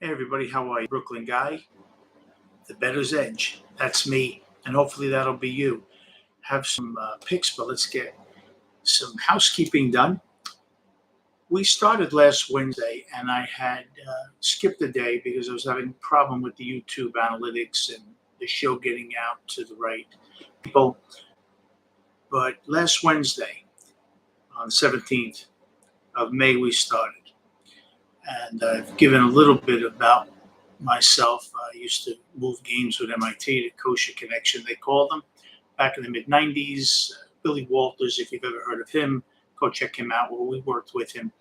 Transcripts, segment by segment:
Hey everybody, how are you? Brooklyn guy, the Bettors Edge. That's me, and hopefully that'll be you. Have some picks, but let's get some housekeeping done. We started last Wednesday, and I had skipped a day because I was having a problem with the YouTube analytics and the show getting out to the right people. But last Wednesday, on the 17th of May, we started. And I've given a little bit about myself. I used to move games with MIT, the Kosher Connection, they called them, back in the mid 90s. Billy Walters, if you've ever heard of him, go check him out. Well, we worked with him.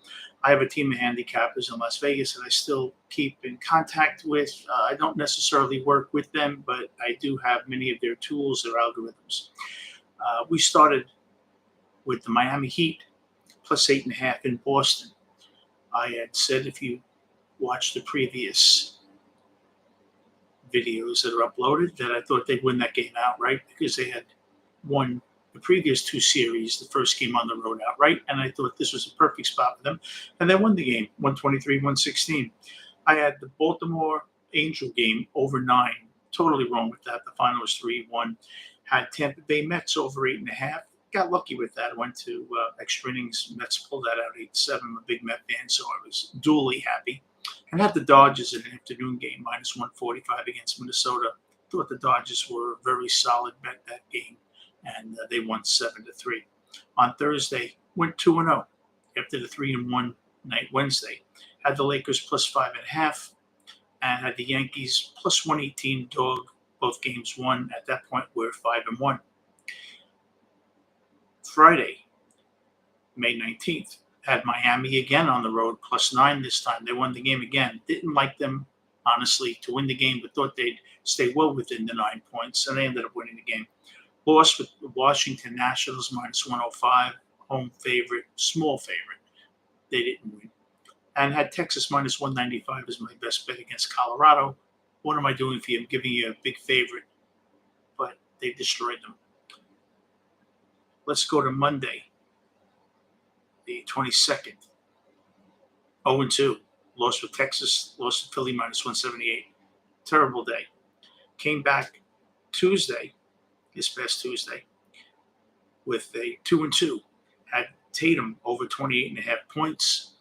I have a team of handicappers in Las Vegas that I still keep in contact with. I don't necessarily work with them, but I do have many of their tools, their algorithms. We started with the Miami Heat plus 8.5 in Boston. I had said if you watch the previous videos that are uploaded that I thought they'd win that game outright because they had won the previous two series, the first game on the road outright, and I thought this was a perfect spot for them. And they won the game, 123-116. I had the Baltimore Angel game over 9. Totally wrong with that. The final was 3-1. Had Tampa Bay Mets over 8.5. Got lucky with that. Went to extra innings. Mets pulled that out 8-7. I'm a big Met fan, so I was duly happy. And had the Dodgers in an afternoon game, minus 145 against Minnesota. Thought the Dodgers were a very solid bet that game, and they won 7-3. On Thursday, went 2-0 after the 3-1 night Wednesday. Had the Lakers plus 5.5, and had the Yankees plus 118 dog. Both games won. At that point, we're 5-1. Friday, May 19th, had Miami again on the road, plus 9 this time. They won the game again. Didn't like them, honestly, to win the game, but thought they'd stay well within the 9 points, and they ended up winning the game. Lost with the Washington Nationals, minus 105, home favorite, small favorite. They didn't win. And had Texas minus 195 as my best bet against Colorado. What am I doing for you? I'm giving you a big favorite, but they destroyed them. Let's go to Monday, the 22nd. 0-2. Lost with Texas, lost to Philly minus 178. Terrible day. Came back Tuesday, this past Tuesday, with a 2-2. Had Tatum over 28.5 points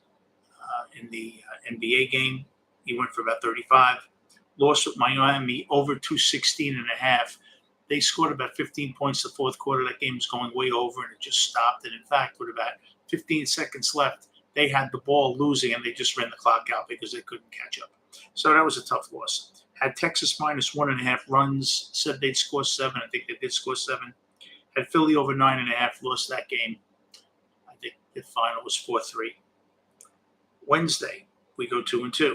in the NBA game. He went for about 35. Lost with Miami over 216.5. They scored about 15 points the fourth quarter. That game was going way over, and it just stopped. And in fact, with about 15 seconds left, they had the ball losing, and they just ran the clock out because they couldn't catch up. So that was a tough loss. Had Texas minus 1.5 runs. Said they'd score 7. I think they did score 7. Had Philly over 9.5. Lost that game. I think the final was 4-3. Wednesday, we go 2-2.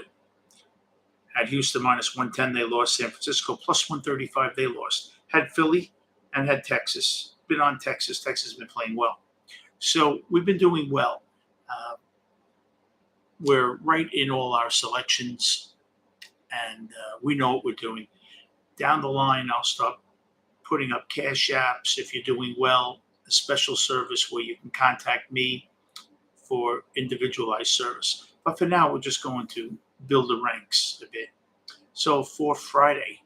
Had Houston minus 110. They lost. San Francisco plus 135. They lost. Had Philly and had Texas. Been on Texas. Texas has been playing well. So we've been doing well. We're right in all our selections, and we know what we're doing. Down the line, I'll start putting up cash apps if you're doing well, a special service where you can contact me for individualized service. But for now, we're just going to build the ranks a bit. So for Friday,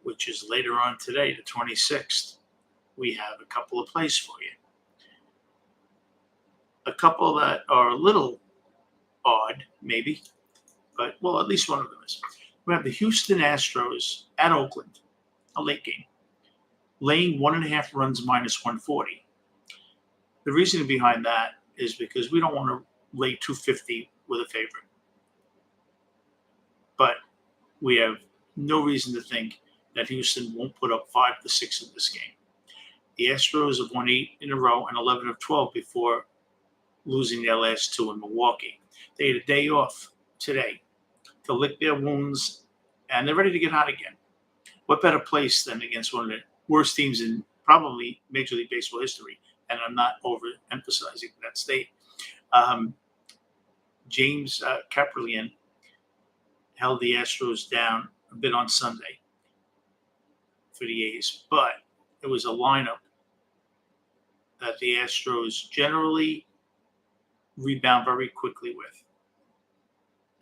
which is later on today, the 26th, we have a couple of plays for you. A couple that are a little odd, maybe, but, well, at least one of them is. We have the Houston Astros at Oakland, a late game, laying 1.5 runs minus 140. The reasoning behind that is because we don't want to lay 250 with a favorite. But we have no reason to think that Houston won't put up 5 to 6 in this game. The Astros have won 8 in a row and 11 of 12 before losing their last 2 in Milwaukee. They had a day off today to lick their wounds, and they're ready to get hot again. What better place than against one of the worst teams in probably Major League Baseball history? And I'm not overemphasizing that state. James Kaprielian held the Astros down a bit on Sunday for the A's, but it was a lineup that the Astros generally rebound very quickly with.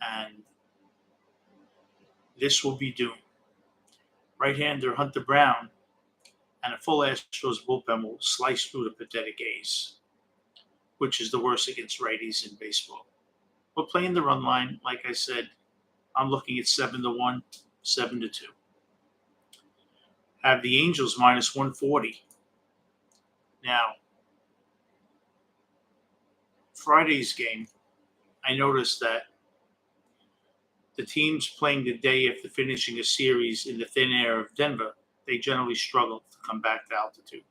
And This will be doom. Right-hander Hunter Brown and a full Astros bullpen will slice through the pathetic A's, which is the worst against righties in baseball. We're playing the run line. Like I said, I'm looking at 7-1, 7-2. Have the Angels minus 140. Now, Friday's game, I noticed that the teams playing the day after finishing a series in the thin air of Denver, they generally struggle to come back to altitude.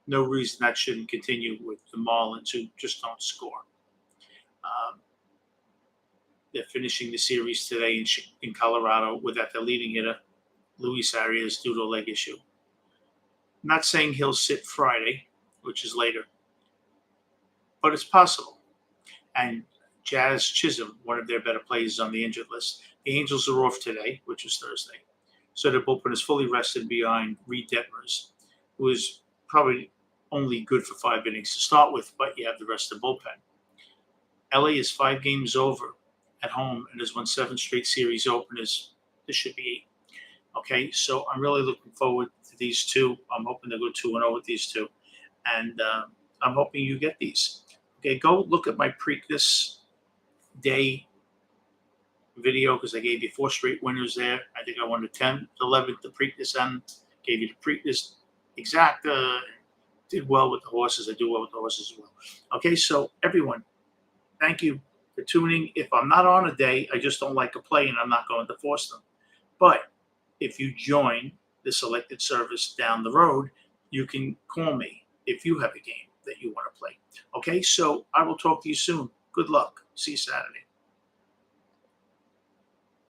No reason that shouldn't continue with the Marlins, who just don't score. They're finishing the series today in Colorado without their leading hitter, Luis Arias, due to a leg issue. I'm not saying he'll sit Friday, which is later, but it's possible. And Jazz Chisholm, one of their better players on the injured list. The Angels are off today, which is Thursday. So their bullpen is fully rested behind Reed Detmers, who is probably only good for 5 innings to start with, but you have the rest of the bullpen. LA is 5 games over at home and has won 7 straight series openers. This should be 8. Okay, so I'm really looking forward to these two. I'm hoping to go 2-0 with these two. And I'm hoping you get these. Okay, go look at my Preakness Day video because I gave you 4 straight winners there. I think I won the 10th, 11th, the Preakness end. Gave you the Preakness exact. Did well with the horses. I do well with the horses as well. Okay, so everyone, thank you for tuning. If I'm not on a day, I just don't like a play and I'm not going to force them. But if you join the selected service down the road, you can call me if you have a game that you want to play. Okay, so I will talk to you soon. Good luck. See you Saturday.